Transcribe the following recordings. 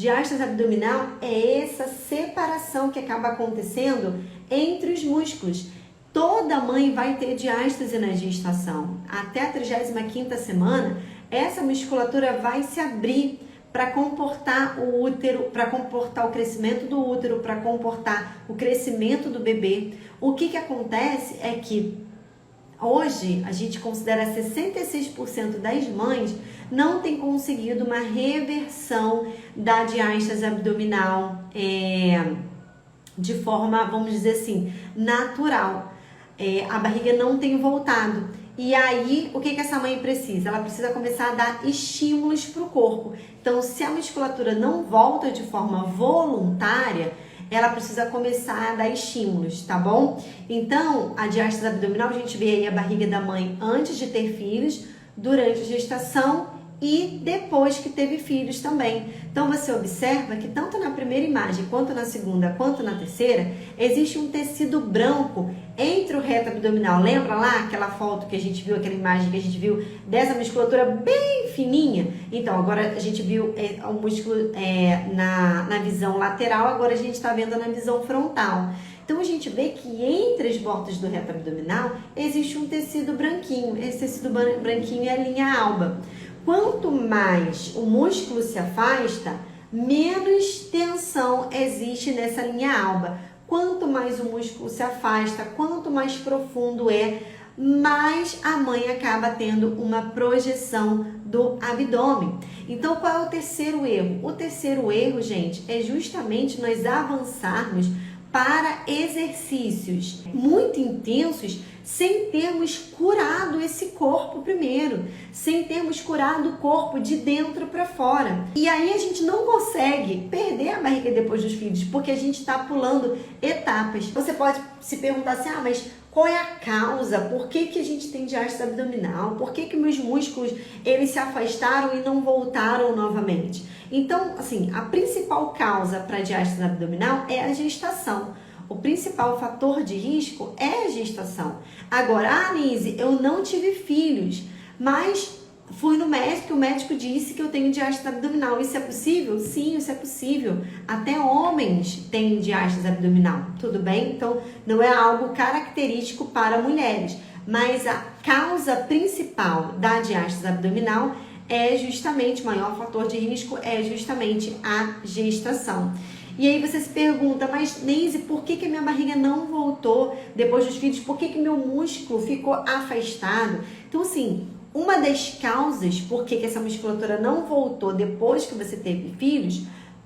Diástase abdominal é essa separação que acaba acontecendo entre os músculos. Toda mãe vai ter diástase na gestação. Até a 35ª semana, essa musculatura vai se abrir para comportar o útero, para comportar o crescimento do útero, para comportar o crescimento do bebê. O que acontece é que hoje a gente considera 66% das mães não tem conseguido uma reversão da diástase abdominal de forma, vamos dizer assim, natural. A barriga não tem voltado. E aí, o que essa mãe precisa? Ela precisa começar a dar estímulos para o corpo. Então, se a musculatura não volta de forma voluntária, ela precisa começar a dar estímulos, tá bom? Então, a diástase abdominal, a gente vê aí a barriga da mãe antes de ter filhos, durante a gestação e depois que teve filhos também. Então, você observa que tanto na primeira imagem, quanto na segunda, quanto na terceira, existe um tecido branco entre o reto abdominal. Lembra lá aquela foto que a gente viu, aquela imagem que a gente viu dessa musculatura bem fininha? Então, agora a gente viu o músculo na visão lateral, agora a gente está vendo na visão frontal. Então, a gente vê que entre as bordas do reto abdominal existe um tecido branquinho. Esse tecido branquinho é a linha alba. Quanto mais o músculo se afasta, menos tensão existe nessa linha alba. Quanto mais o músculo se afasta, quanto mais profundo é, mais a mãe acaba tendo uma projeção do abdômen. Então, qual é o terceiro erro? O terceiro erro, gente, é justamente nós avançarmos para exercícios muito intensos sem termos curado esse corpo primeiro, sem termos curado o corpo de dentro para fora. E aí a gente não consegue perder a barriga depois dos filhos, porque a gente está pulando etapas. Você pode se perguntar assim, mas qual é a causa? Por que a gente tem diástase abdominal? Por que meus músculos eles se afastaram e não voltaram novamente? Então, assim, a principal causa para a diástase abdominal é a gestação. O principal fator de risco é a gestação. Agora, Anise, eu não tive filhos, mas fui no médico e o médico disse que eu tenho diástase abdominal. Isso é possível? Sim, isso é possível. Até homens têm diástase abdominal, tudo bem? Então, não é algo característico para mulheres. Mas a causa principal da diástase abdominal é justamente, o maior fator de risco é justamente a gestação. E aí você se pergunta, mas Neise, por que a minha barriga não voltou depois dos filhos? Por que meu músculo ficou afastado? Então, assim, uma das causas por que essa musculatura não voltou depois que você teve filhos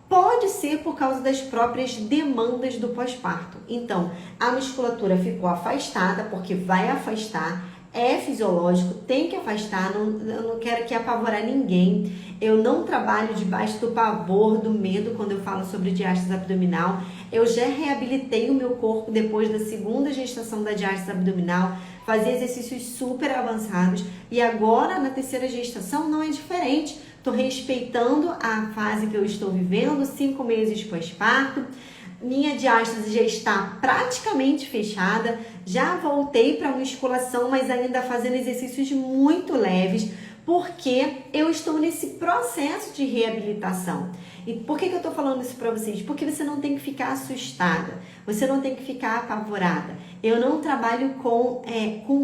pode ser por causa das próprias demandas do pós-parto. Então, a musculatura ficou afastada, porque vai afastar, é fisiológico, tem que afastar, eu não quero aqui apavorar ninguém. Eu não trabalho debaixo do pavor, do medo quando eu falo sobre diástase abdominal. Eu já reabilitei o meu corpo depois da segunda gestação da diástase abdominal, fazia exercícios super avançados e agora na terceira gestação não é diferente. Estou respeitando a fase que eu estou vivendo, 5 meses pós-parto. Minha diástase já está praticamente fechada, já voltei para a musculação, mas ainda fazendo exercícios muito leves, porque eu estou nesse processo de reabilitação. E por que eu estou falando isso para vocês? Porque você não tem que ficar assustada, você não tem que ficar apavorada. Eu não trabalho com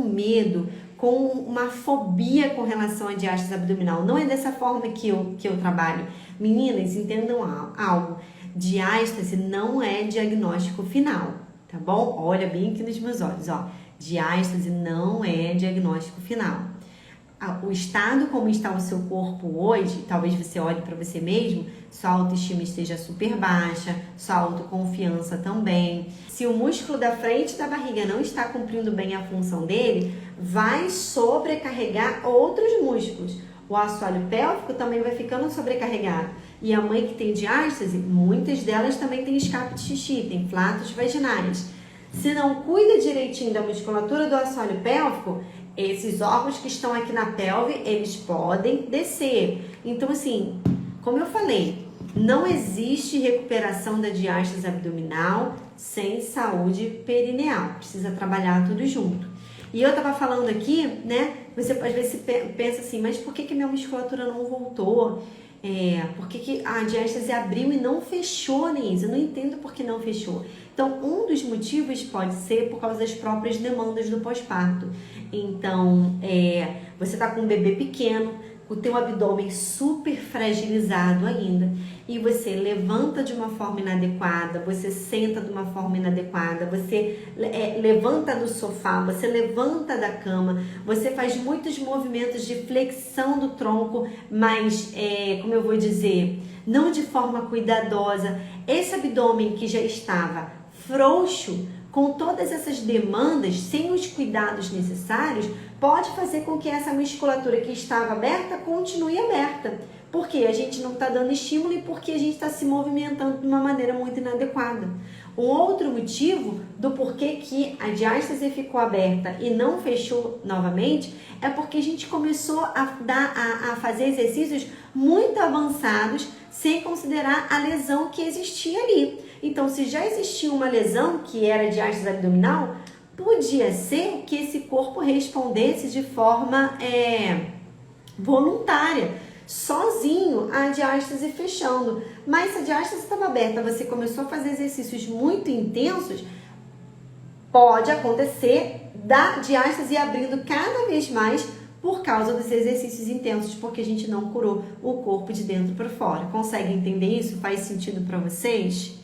medo, com uma fobia com relação à diástase abdominal. Não é dessa forma que eu trabalho. Meninas, entendam algo. Diástase não é diagnóstico final, tá bom? Olha bem aqui nos meus olhos, ó. Diástase não é diagnóstico final. O estado como está o seu corpo hoje, talvez você olhe para você mesmo, sua autoestima esteja super baixa, sua autoconfiança também. Se o músculo da frente da barriga não está cumprindo bem a função dele, vai sobrecarregar outros músculos. O assoalho pélvico também vai ficando sobrecarregado. E a mãe que tem diástase, muitas delas também têm escape de xixi, tem flatos vaginais. Se não cuida direitinho da musculatura do assoalho pélvico, esses órgãos que estão aqui na pelve, eles podem descer. Então, assim, como eu falei, não existe recuperação da diástase abdominal sem saúde perineal. Precisa trabalhar tudo junto. E eu tava falando aqui, né? Você às vezes pensa assim, mas por que minha musculatura não voltou? Por que a diástase abriu e não fechou, Neise? Eu não entendo por que não fechou. Então, um dos motivos pode ser por causa das próprias demandas do pós-parto. Então, você está com um bebê pequeno, o teu abdômen super fragilizado ainda, e você levanta de uma forma inadequada, você senta de uma forma inadequada, você levanta do sofá, você levanta da cama, você faz muitos movimentos de flexão do tronco, mas, como eu vou dizer, não de forma cuidadosa. Esse abdômen que já estava frouxo, com todas essas demandas, sem os cuidados necessários, pode fazer com que essa musculatura que estava aberta continue aberta. Porque a gente não está dando estímulo e porque a gente está se movimentando de uma maneira muito inadequada. Um outro motivo do porquê que a diástase ficou aberta e não fechou novamente é porque a gente começou a fazer exercícios muito avançados sem considerar a lesão que existia ali. Então, se já existia uma lesão, que era a diástase abdominal, podia ser que esse corpo respondesse de forma voluntária, sozinho, a diástase fechando. Mas se a diástase estava aberta, você começou a fazer exercícios muito intensos, pode acontecer da diástase abrindo cada vez mais por causa dos exercícios intensos, porque a gente não curou o corpo de dentro para fora. Consegue entender isso? Faz sentido para vocês?